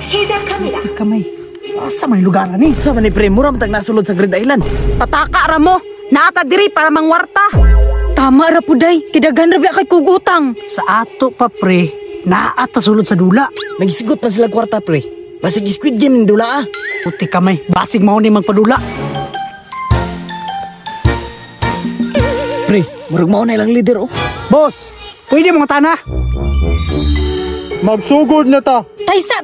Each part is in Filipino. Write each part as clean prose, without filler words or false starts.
시작합니다. Kamay. Asa may lugar ni? Sa man ni pre, mura matag nasulod sa Grand Island. Pataka ra mo. Naata diri para mangwarta. Tama ra puday. Kidagan ra biya kay kugutang. Sa ato pa pre, naata sulod sa dula. Nagisigot na sila kwarta pre. Basig Squid Game ng dula ah. Puti kamay, basig mao ni magpadula. Pre, murag mao na ilang leader oh. Boss, pwede mga tana? Magsugod na ta. Taysa,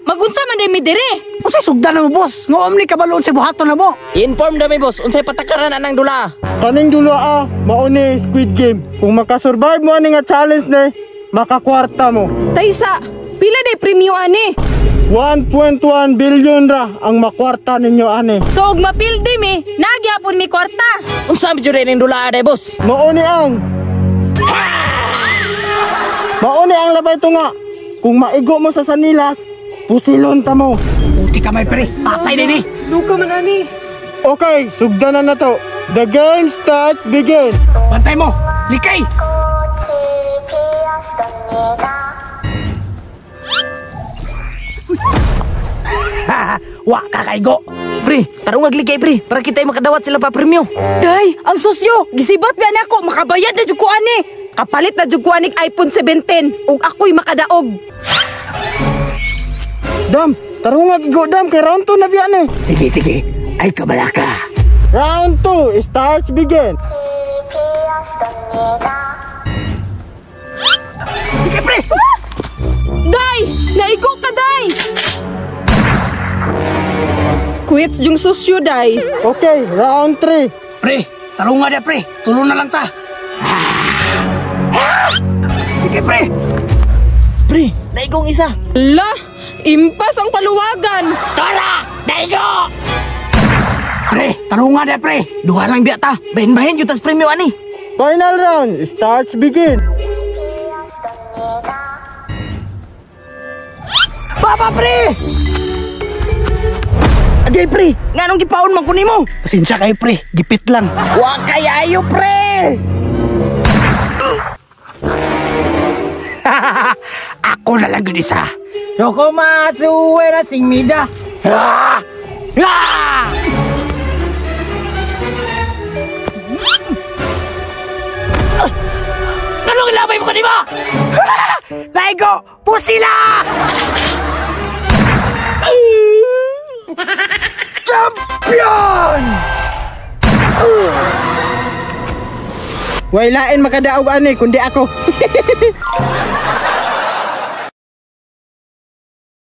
magunsa man day mi dire. Unsay sugdan na mo boss? Nga ni kabaloon sa buhaton na mo. I-inform dami boss, unsay patakaran anang dula. Kaning dula mao ni Squid Game. Kung makasurvive mo ani nga challenge ni, makakwarta mo. Taysa, pila day premyo ani? 1.1 billion ra ang makwarta ninyo ani. So ug mapildi mi, nagyapon mi kwarta. Unsa mi jud ning dula day boss? Mao ni ang labay tunga. Kung maigo mo sa sanilas, pusilon ta mo. Puti kamay pre, patay din eh. Duka man ani. Okay, sugdanan na to. The game starts, begin. Bantay mo, likay. Wa kakaigo. Pre, tarong agligay pre, para kita makadawat sila pa premyo. Day, ang sosyo, gisibat ba na ako, makabayad na jud ko ani. Kapalit na jud ko aning iPhone 17 ug ako'y makadaog. Dam, tarong agigo dam kay round 2 na biya ni. Sige, ay kabalaka. Round 2 starts, begin. Sige pre. Day, naigo ka day. Quits yung sosyo day. Okay, round 3. Pre, tarunga dia pre, tulong na lang ta. Sige pre. Pre, naigong isa. La, impas ang paluwagan. Tara, daigo. Pre, tarunga dia pre. Duha lang biya ta. Bahin-bahin yung tas premyo ani. Final round starts, begin. Papa pre. Agay pre, nganong gipaon man kunin mo? Pasensya kay pre, gipit lang. Wa kay ayo pre. Ako na lang yun isa. Yoko masuwe na singmida. Ah! Ah! Anong ilabay mo kanima? Daigo, pusila! Champion! Wailain makadaog ani kundi ako.